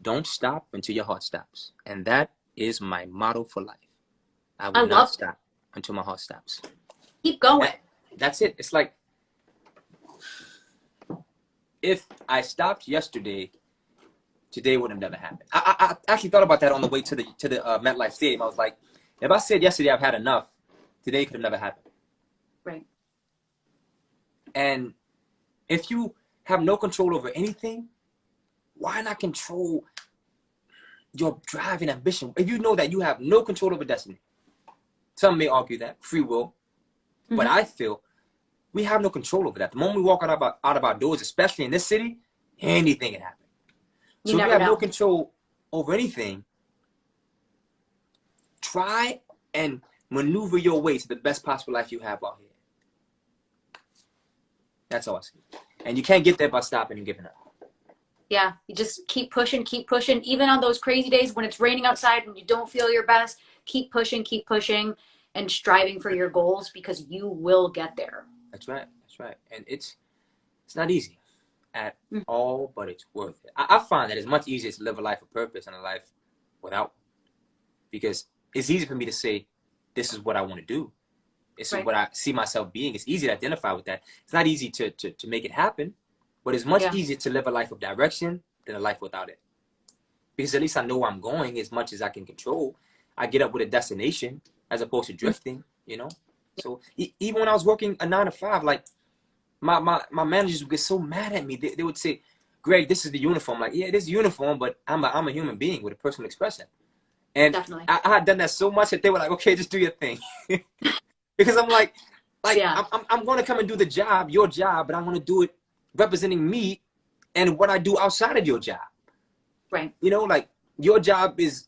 B: don't stop until your heart stops." And that is my motto for life. I
A: I
B: will not
A: love it.
B: stop until my heart stops.
A: Keep going.
B: That's it. It's like if I stopped yesterday, today would have never happened. I actually thought about that on the way to the MetLife Stadium. I was like, if I said yesterday I've had enough, today could have never happened.
A: Right.
B: And if you have no control over anything, why not control your drive and ambition? If you know that you have no control over destiny, some may argue that free will, but I feel we have no control over that. The moment we walk out of our doors, especially in this city, anything can happen.
A: You
B: So if you
A: never
B: have no
A: know.
B: control over anything, try and maneuver your way to the best possible life you have out here. That's all I see. And you can't get there by stopping and giving up.
A: Yeah, you just keep pushing, even on those crazy days when it's raining outside and you don't feel your best. Keep pushing, and striving for your goals, because you will get there.
B: That's right. That's right. And it's not easy at
A: Mm.
B: all, but it's worth it. I find that it's much easier to live a life of purpose and a life without, because it's easy for me to say, this is what I want to do. This is
A: Right.
B: what I see myself being. It's easy to identify with that. It's not easy to make it happen, but it's much
A: Yeah.
B: easier to live a life of direction than a life without it. Because at least I know where I'm going as much as I can control. I get up with a destination as opposed to drifting, you know? So even when I was working a 9 to 5, like my managers would get so mad at me. They would say, "Greg, this is the uniform." Like, yeah, it is uniform, but I'm a human being with a personal expression. And
A: Definitely.
B: I had done that so much that they were like, "Okay, just do your thing." Because I'm like
A: Yeah.
B: I'm going to come and do the job, your job, but I'm going to do it representing me and what I do outside of your job.
A: Right.
B: You know, like your job is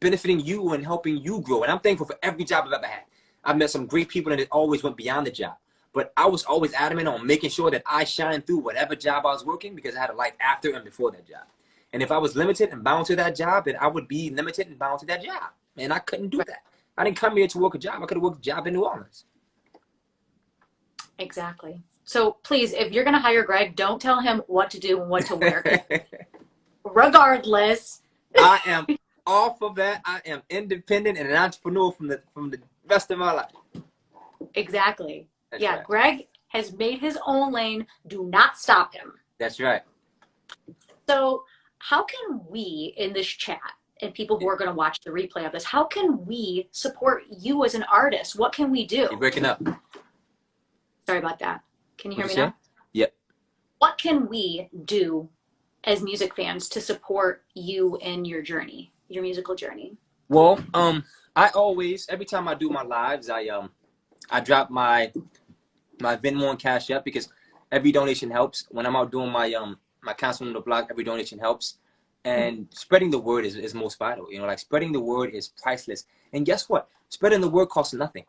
B: benefiting you and helping you grow. And I'm thankful for every job I've ever had. I've met some great people and it always went beyond the job. But I was always adamant on making sure that I shine through whatever job I was working, because I had a life after and before that job. And if I was limited and bound to that job, then I would be limited and bound to that job. And I couldn't do that. I didn't come here to work a job. I could have worked a job in New Orleans.
A: Exactly. So please, if you're going to hire Greg, don't tell him what to do and what to wear. 'Cause regardless,
B: I am off of that. I am independent and an entrepreneur from the rest of my life.
A: exactly.
B: That's
A: Yeah,
B: right.
A: Greg has made his own lane. Do not stop him.
B: That's right.
A: So, how can we in this chat, and people who are going to watch the replay of this, how can we support you as an artist? What can we do?
B: You're breaking up.
A: Sorry about that. Can you hear
B: What'd
A: me
B: you
A: now?
B: say? Yep.
A: What can we do as music fans to support you in your journey, your musical journey?
B: Well, I always, every time I do my lives, I drop my Venmo and Cash App, because every donation helps. When I'm out doing my council on the block, every donation helps. And spreading the word is most vital. You know, like spreading the word is priceless. And guess what? Spreading the word costs nothing.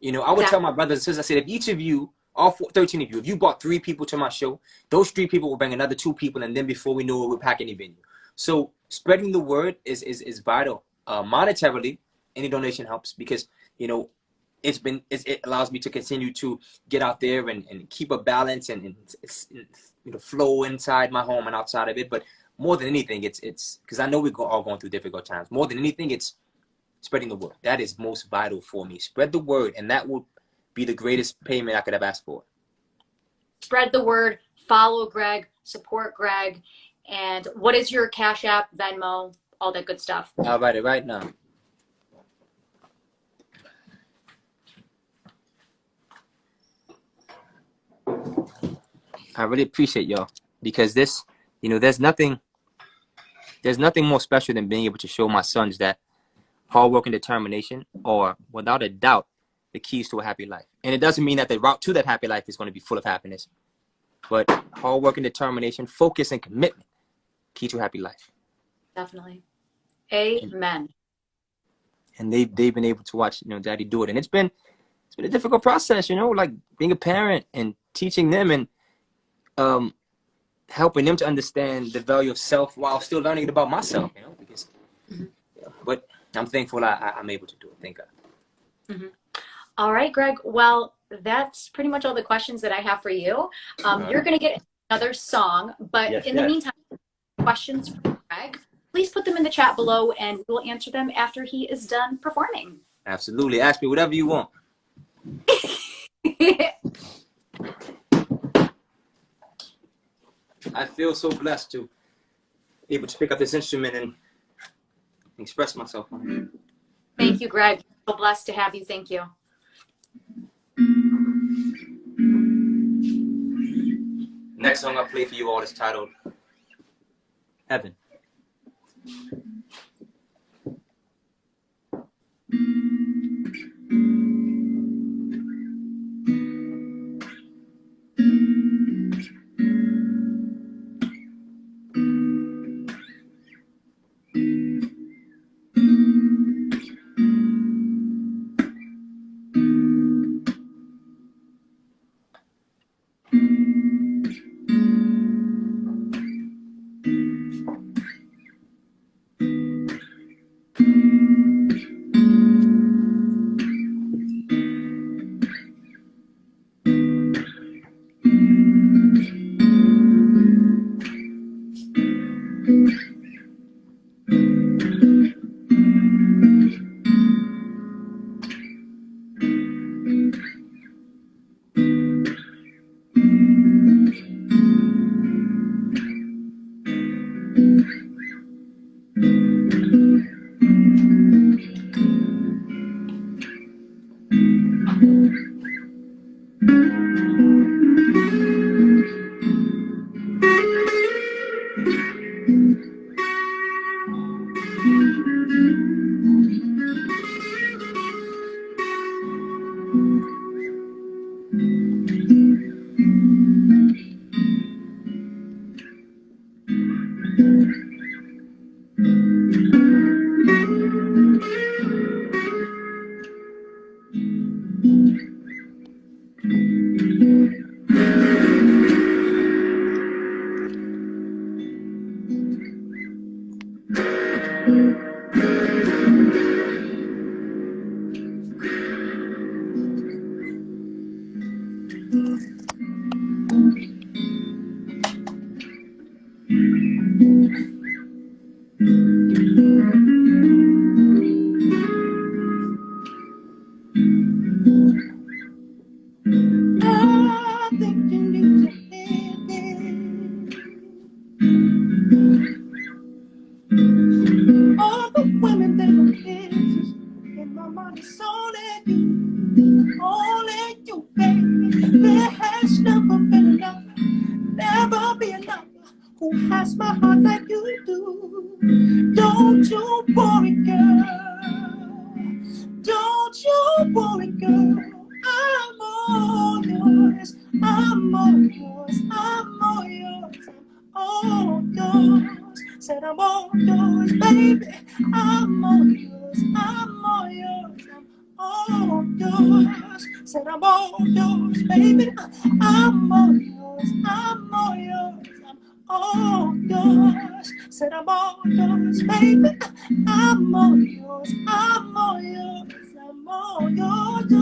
B: You know, I would tell my brothers and sisters, I said, if each of you, all 13 of you, if you brought 3 people to my show, those 3 people will bring another 2 people, and then before we know it, we're packing the venue. So spreading the word is vital. Monetarily, any donation helps, because, you know, it allows me to continue to get out there and keep a balance and you know, flow inside my home and outside of it. But more than anything, it's because I know we're all going through difficult times. More than anything, it's spreading the word. That is most vital for me. Spread the word, and that will be the greatest payment I could have asked for.
A: Spread the word, follow Greg, support Greg. And what is your Cash App, Venmo, all that good stuff?
B: I'll write it right now. I really appreciate y'all, because this, you know, there's nothing more special than being able to show my sons that hard work and determination are, without a doubt, the keys to a happy life. And it doesn't mean that the route to that happy life is going to be full of happiness, but hard work and determination, focus and commitment, key to a happy life.
A: Definitely. Amen.
B: And they've been able to watch, you know, Daddy do it. And it's been a difficult process, you know, like being a parent and teaching them and helping them to understand the value of self while still learning it about myself, you know, because, but I'm thankful I'm able to do it. Thank God.
A: Mm-hmm. All right, Greg. Well, that's pretty much all the questions that I have for you. You're going to get another song, but in the meantime, questions for Greg, please put them in the chat below and we'll answer them after he is done performing.
B: Absolutely. Ask me whatever you want. I feel so blessed to be able to pick up this instrument and express myself on it.
A: Thank you, Greg. So blessed to have you. Thank you.
B: Next song I'll play for you all is titled Heaven.
C: All the women that are kisses in my mind is only you, baby. There has never been another, never be another who has my heart like you do. Don't you worry, girl. Don't you worry, girl. I'm all yours. I'm all yours. I'm all yours. I'm all yours. Said I'm all yours, baby. I'm all yours. I'm all yours. I'm all yours. Said I'm all yours, baby. I'm all yours. I'm all yours. I'm all yours. Said I'm all yours, baby. I'm all yours. I'm all yours. I'm all yours.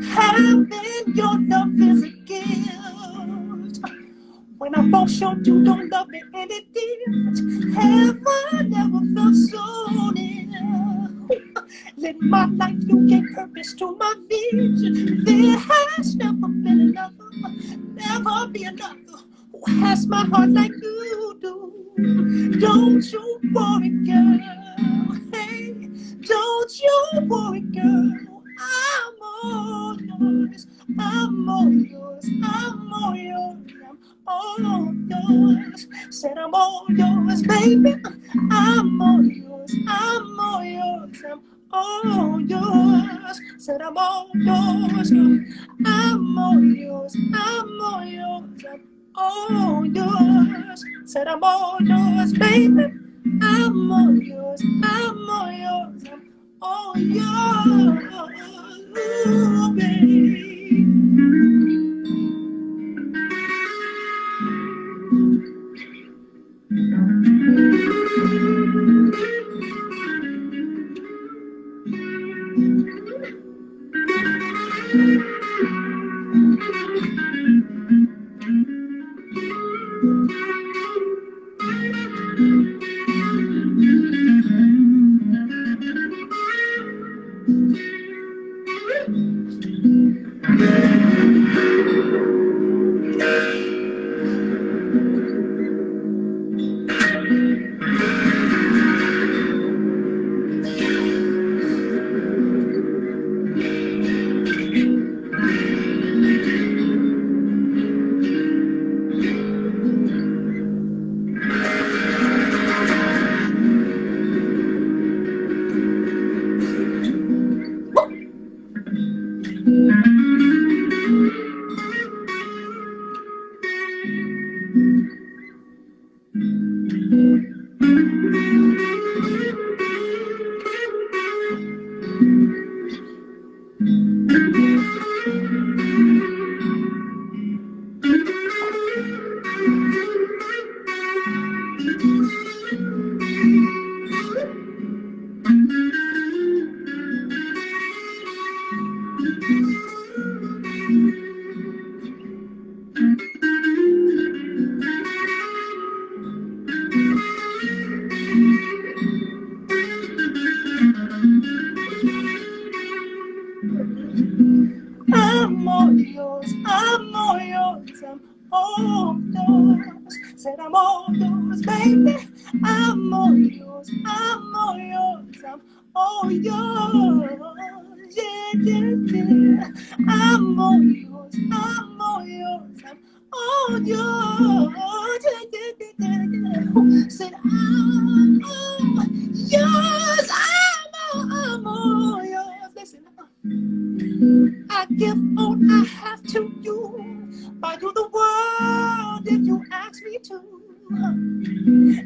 C: Having your love is a gift. so short you don't love me any different. Have I never felt so near? Let my life, you gave purpose to my vision. There has never been another, never be another who has my heart like you do. Don't you worry, girl. Hey, don't you worry, girl. I'm all yours. I'm all yours. I'm all yours. I'm all yours. Said I'm all yours, baby. I'm all yours. I'm all yours. I'm all yours. Said I'm all yours. I'm all yours. I'm all yours. I'm all yours. Said I'm all yours, baby. I'm all yours. I'm all yours. I'm all yours, ooh, baby. I'm all yours, I'm all yours, I'm all yours. Said I'm all yours, baby. I'm all yours, I'm all yours, I'm all yours. Yeah, yeah, yeah. I'm all yours, I'm all yours, I'm all yours. Yeah, yeah, yeah, yeah. Said I'm all yours, I'm all yours. Listen. I give all I have to you. I do the world if you ask me to.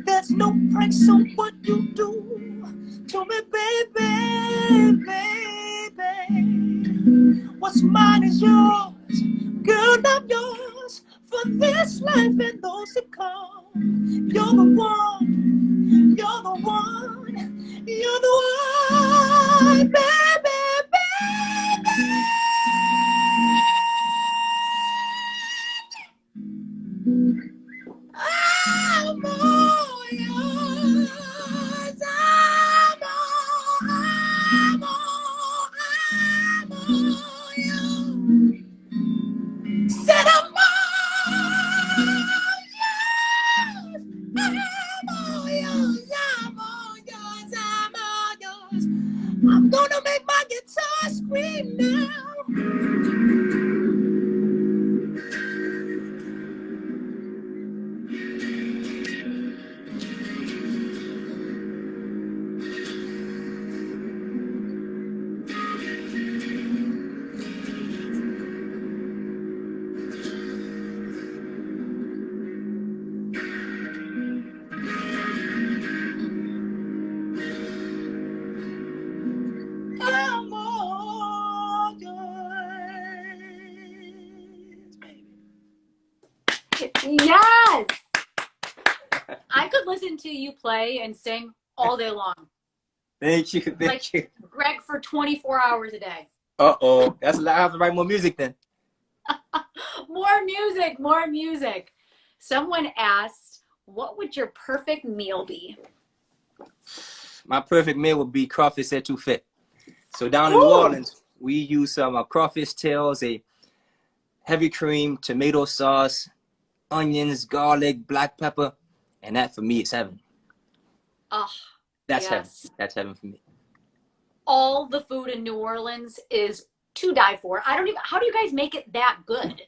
C: There's no price on what you do to me, baby, baby. What's mine is yours, girl, I'm yours for this life and those that come. You're the one, you're the one, you're the one, baby, baby. I'm all yours. I'm all yours. Said I'm all yours. I'm all yours. I'm all yours. I'm all yours. I'm gonna make my guitar scream now. I'm all yours, baby.
A: Yes! I could listen to you play and sing all day long.
B: Thank you, thank
A: Like
B: you.
A: Greg for 24 hours a day.
B: Uh-oh. That's a lot. I have to write more music then.
A: More music, more music. Someone asked, what would your perfect meal be?
B: My perfect meal would be crawfish etouffee. So down in New
A: Ooh,
B: Orleans, we use some crawfish tails, a heavy cream, tomato sauce, onions, garlic, black pepper, and that for me is heaven.
A: oh,
B: That's heaven.
A: yes.
B: That's heaven for me.
A: All the food in New Orleans is to die for. I don't even, how do you guys make it that good?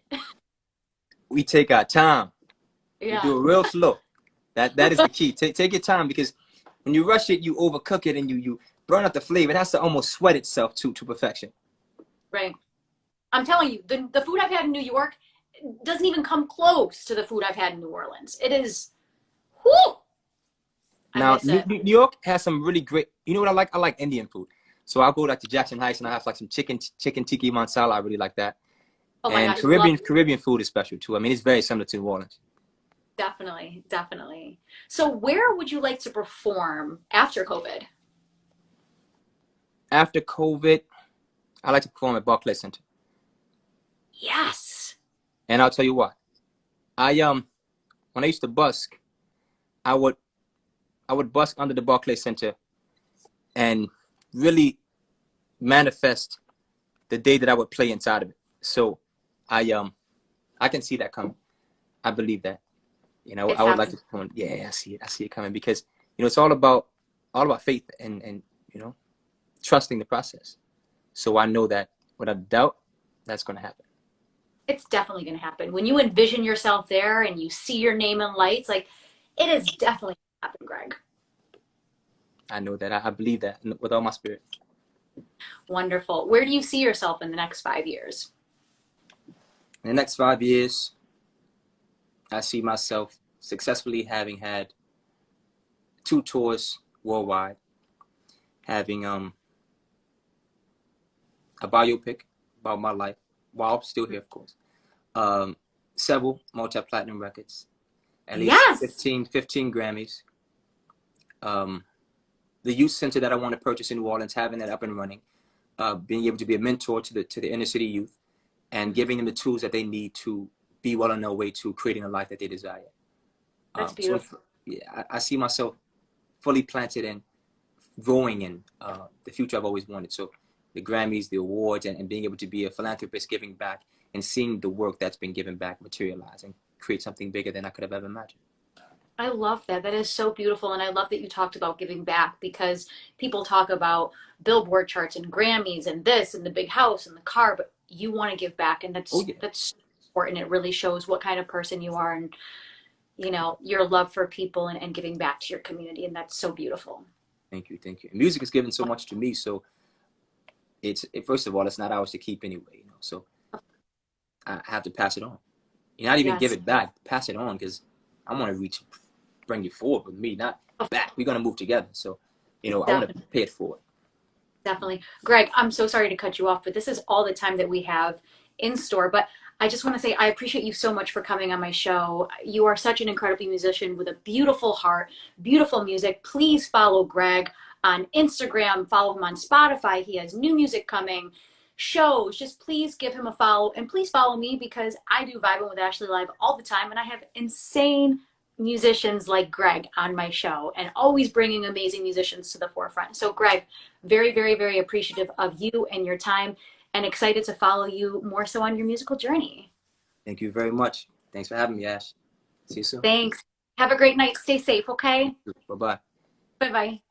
B: We take our time. We
A: Yeah.
B: do it real slow. That is the key. Take your time, because when you rush it, you overcook it and you burn out the flavor. It has to almost sweat itself to perfection.
A: Right. I'm telling you, the food I've had in New York doesn't even come close to the food I've had in New Orleans. It is, whoo, I
B: Now,
A: miss it.
B: New York has some really great. You know what I like? I like Indian food. So I'll go like to Jackson Heights and I have like some chicken tikka masala. I really like that.
A: Oh my
B: And
A: gosh, love it.
B: Caribbean food is special too. I mean, it's very similar to New Orleans.
A: Definitely, definitely. So where would you like to perform after COVID?
B: After COVID, I like to perform at Barclays Center.
A: Yes.
B: And I'll tell you what. I when I used to busk, I would busk under the Barclays Center and really manifest the day that I would play inside of it. So I can see that coming. I believe that. You know,
A: It's
B: I would like
A: happening.
B: to come. Yeah, I see it coming, because it's all about faith and trusting the process. So I know that without a doubt, that's going to happen.
A: It's definitely going to happen. When you envision yourself there and you see your name in lights, like it is definitely going to happen, Greg.
B: I know that. I believe that with all my spirit.
A: Wonderful. Where do you see yourself in the next 5 years?
B: In the next 5 years, I see myself successfully having had 2 tours worldwide, having a biopic about my life while I'm still here, of course. Several multi-platinum records, at least
A: Yes.
B: 15 Grammys. The youth center that I want to purchase in New Orleans, having that up and running, being able to be a mentor to the inner city youth, and giving them the tools that they need to be well on their way to creating a life that they desire.
A: That's
B: So
A: beautiful.
B: yeah, I see myself fully planted and growing in the future I've always wanted. So the Grammys, the awards, and being able to be a philanthropist, giving back, and seeing the work that's been given back materialize and create something bigger than I could have ever imagined.
A: I love that. That is so beautiful. And I love that you talked about giving back because people talk about Billboard charts and Grammys and this and the big house and the car, but you want to give back. And
B: Oh
A: that's,
B: yeah,
A: that's important. It really shows what kind of person you are and, your love for people and giving back to your community. And that's so beautiful.
B: thank you, thank you. And music has given so much to me, so first of all, it's not ours to keep anyway. So I have to pass it on. Not even give
A: Yes.
B: it back, pass it on, because I want to bring you forward with me, not back. We're gonna move together. So, I want to
A: Definitely.
B: pay it forward.
A: Definitely. Greg, I'm so sorry to cut you off, but this is all the time that we have in store. But I just want to say I appreciate you so much for coming on my show. You are such an incredible musician with a beautiful heart, beautiful music. Please follow Greg on Instagram, follow him on Spotify. He has new music coming, shows. Just please give him a follow and please follow me because I do Vibin with Ashley Live all the time and I have insane musicians like Greg on my show and always bringing amazing musicians to the forefront. So Greg, very, very, very appreciative of you and your time and excited to follow you more so on your musical journey.
B: Thank you very much. Thanks for having me, Ash. See you soon.
A: Thanks. Have a great night. Stay safe, okay?
B: Bye bye.
A: Bye bye.